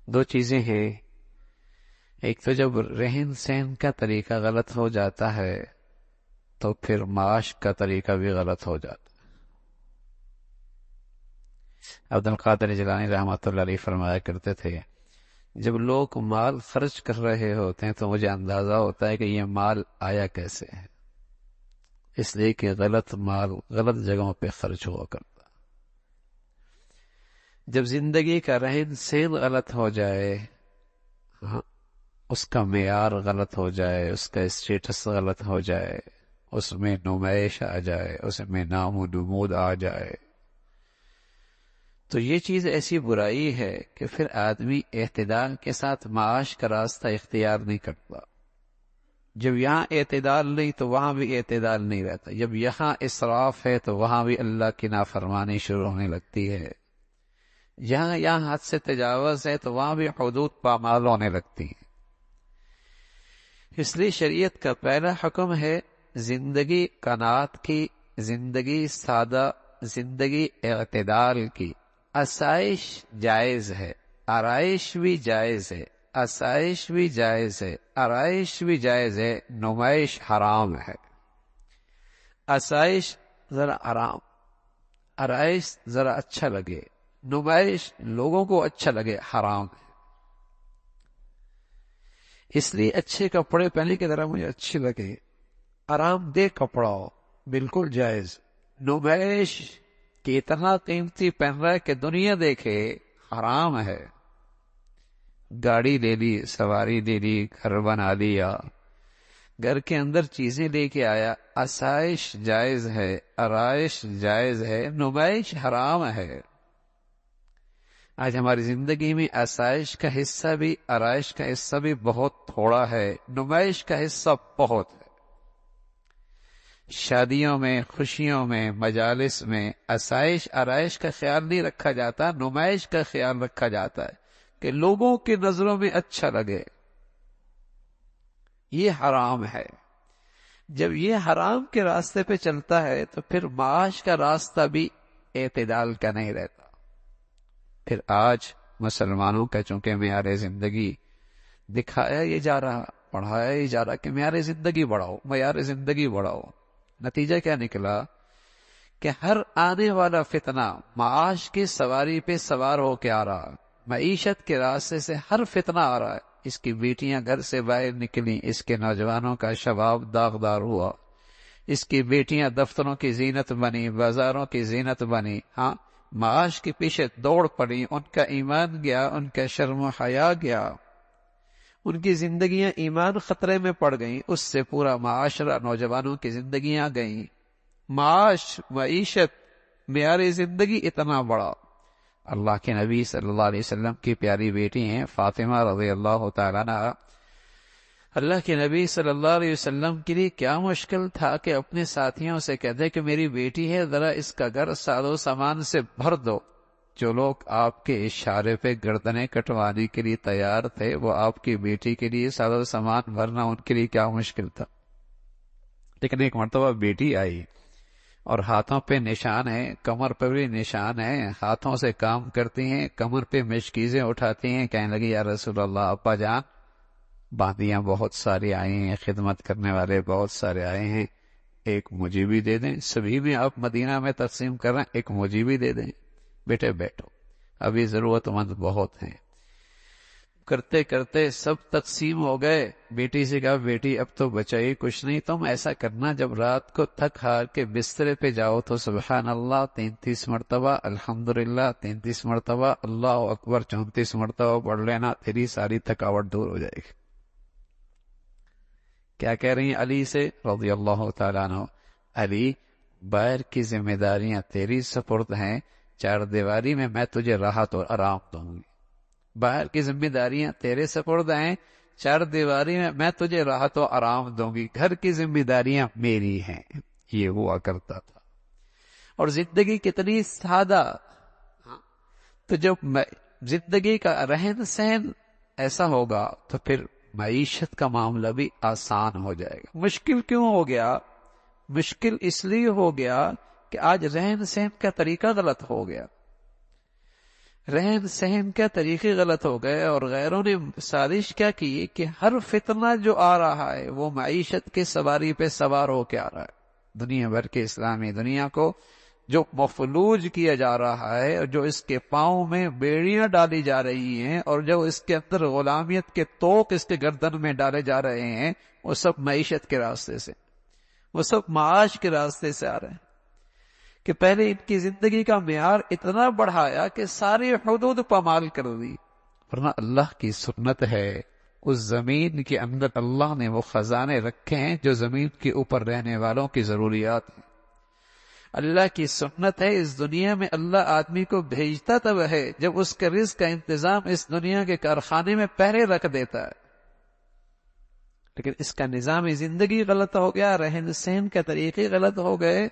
دو چیزیں ہیں، ایک تو جب رہن سہن کا طریقہ غلط ہو جاتا ہے تو پھر معاش کا طریقہ بھی غلط ہو جاتا ہے۔ عبد القادر جیلانی رحمۃ اللہ علیہ فرمایا کرتے تھے، جب لوگ مال خرچ کر رہے ہوتے ہیں تو مجھے اندازہ ہوتا ہے کہ یہ مال آیا کیسے ہے، اس لیے کہ غلط مال غلط جگہوں پہ خرچ ہوا کرتا۔ جب زندگی کا رہن سہن غلط ہو جائے، اس کا معیار غلط ہو جائے، اس کا اسٹیٹس غلط ہو جائے، اس میں نمائش آ جائے، اس میں نام و نمود آ جائے، تو یہ چیز ایسی برائی ہے کہ پھر آدمی اعتدال کے ساتھ معاش کا راستہ اختیار نہیں کرتا۔ جب یہاں اعتدال نہیں تو وہاں بھی اعتدال نہیں رہتا، جب یہاں اسراف ہے تو وہاں بھی اللہ کی نافرمانی شروع ہونے لگتی ہے، یہاں حد سے تجاوز ہے تو وہاں بھی حدود پامال ہونے لگتی ہیں۔ اس لیے شریعت کا پہلا حکم ہے زندگی قناعت کی، زندگی سادہ، زندگی اعتدال کی۔ آسائش جائز ہے، آرائش بھی جائز ہے، آسائش بھی جائز ہے، آرائش بھی جائز ہے، نمائش حرام ہے۔ آسائش ذرا آرام، آرائش ذرا اچھا لگے، نمائش لوگوں کو اچھا لگے، حرام ہے۔ اس لیے اچھے کپڑے پہننے کی طرح مجھے اچھی لگے، آرام دہ کپڑا ہو، بالکل جائز۔ نمائش کہ اتنا قیمتی پہن رہا ہے کہ دنیا دیکھے، حرام ہے۔ گاڑی لے لی، سواری لے لی، گھر بنا لیا، گھر کے اندر چیزیں لے کے آیا، آسائش جائز ہے، آرائش جائز ہے، نمائش حرام ہے۔ آج ہماری زندگی میں آسائش کا حصہ بھی، آرائش کا حصہ بھی بہت تھوڑا ہے، نمائش کا حصہ بہت ہے۔ شادیوں میں، خوشیوں میں، مجالس میں آسائش آرائش کا خیال نہیں رکھا جاتا، نمائش کا خیال رکھا جاتا ہے کہ لوگوں کی نظروں میں اچھا لگے۔ یہ حرام ہے۔ جب یہ حرام کے راستے پہ چلتا ہے تو پھر معاش کا راستہ بھی اعتدال کا نہیں رہتا۔ پھر آج مسلمانوں کا چونکہ معیار زندگی دکھایا یہ جا رہا، پڑھایا یہ جا رہا کہ معیار زندگی بڑھاؤ، معیار زندگی بڑھاؤ، نتیجہ کیا نکلا کہ ہر آنے والا فتنہ معاش کی سواری پہ سوار ہو کے آ رہا، معیشت کے راستے سے ہر فتنہ آ رہا ہے۔ اس کی بیٹیاں گھر سے باہر نکلیں، اس کے نوجوانوں کا شباب داغدار ہوا، اس کی بیٹیاں دفتروں کی زینت بنی، بازاروں کی زینت بنی، معاش کے پیچھے دوڑ پڑی، ان کا ایمان گیا، ان کا شرم و حیا گیا، ان کی زندگیاں ایمان خطرے میں پڑ گئیں، اس سے پورا معاشرہ، نوجوانوں کی زندگیاں گئیں۔ معاش، معیشت، معیار زندگی اتنا بڑا۔ اللہ کے نبی صلی اللہ علیہ وسلم کی پیاری بیٹی ہیں فاطمہ رضی اللہ تعالیٰ عنہا، اللہ کے نبی صلی اللہ علیہ وسلم کے لیے کیا مشکل تھا کہ اپنے ساتھیوں سے کہتے کہ میری بیٹی ہے، ذرا اس کا گھر ساز و سامان سے بھر دو۔ جو لوگ آپ کے اشارے پہ گردنیں کٹوانے کے لیے تیار تھے، وہ آپ کی بیٹی کے لیے ساز و سامان بھرنا ان کے لیے کیا مشکل تھا۔ لیکن ایک مرتبہ بیٹی آئی اور ہاتھوں پہ نشان ہے، کمر پہ بھی نشان ہے، ہاتھوں سے کام کرتی ہیں، کمر پہ مشکیزیں اٹھاتی ہیں، کہنے لگی یا رسول اللہ، ابا جان باندیاں بہت ساری آئی ہیں، خدمت کرنے والے بہت سارے آئے ہیں، ایک مجھے بھی دے دیں، سبھی میں آپ مدینہ میں تقسیم کر رہے ہیں، ایک مجھے بھی دے دیں۔ بیٹے بیٹھو، ابھی ضرورت مند بہت ہیں۔ کرتے کرتے سب تقسیم ہو گئے۔ بیٹی سے کہا بیٹی اب تو بچا ہی کچھ نہیں، تم ایسا کرنا جب رات کو تھک ہار کے بسترے پہ جاؤ تو سبحان اللہ 33 مرتبہ، الحمدللہ 33 مرتبہ، اللہ اکبر 34 مرتبہ پڑھ لینا، تیری ساری تھکاوٹ دور ہو جائے گی۔ کیا کہہ رہی ہیں علی سے رضی اللہ تعالیٰ عنہ؟ علی، باہر کی ذمہ داریاں تیری سپرد ہیں، چار دیواری میں میں تجھے راحت اور آرام دوں گی۔ باہر کی ذمہ داریاں تیرے سپرد ہیں، چار دیواری میں میں تجھے راحت و آرام دوں گی، گھر کی ذمہ داریاں میری ہیں۔ یہ ہوا کرتا تھا۔ اور زندگی کتنی سادہ، تو جب زندگی کا رہن سہن ایسا ہوگا تو پھر معیشت کا معاملہ بھی آسان ہو جائے گا۔ مشکل کیوں ہو گیا؟ مشکل اس لیے ہو گیا کہ آج رہن سہن کا طریقہ غلط ہو گیا۔ رہن سہن کا طریقے غلط ہو گئے، اور غیروں نے سازش کیا کی کہ ہر فتنہ جو آ رہا ہے وہ معیشت کے سواری پہ سوار ہو کے آ رہا ہے۔ دنیا بھر کے اسلامی دنیا کو جو مفلوج کیا جا رہا ہے، اور جو اس کے پاؤں میں بیڑیاں ڈالی جا رہی ہیں، اور جو اس کے اندر غلامیت کے توق اس کے گردن میں ڈالے جا رہے ہیں، وہ سب معیشت کے راستے سے، وہ سب معاش کے راستے سے آ رہے ہیں۔ کہ پہلے ان کی زندگی کا معیار اتنا بڑھایا کہ ساری حدود پامال کر دی، ورنہ اللہ کی سنت ہے، اس زمین کے اندر اللہ نے وہ خزانے رکھے ہیں جو زمین کے اوپر رہنے والوں کی ضروریات ہیں۔ اللہ کی سنت ہے، اس دنیا میں اللہ آدمی کو بھیجتا تب ہے جب اس کے رزق کا انتظام اس دنیا کے کارخانے میں پہلے رکھ دیتا ہے، لیکن اس کا نظام زندگی غلط ہو گیا، رہن سہن کے طریقے غلط ہو گئے،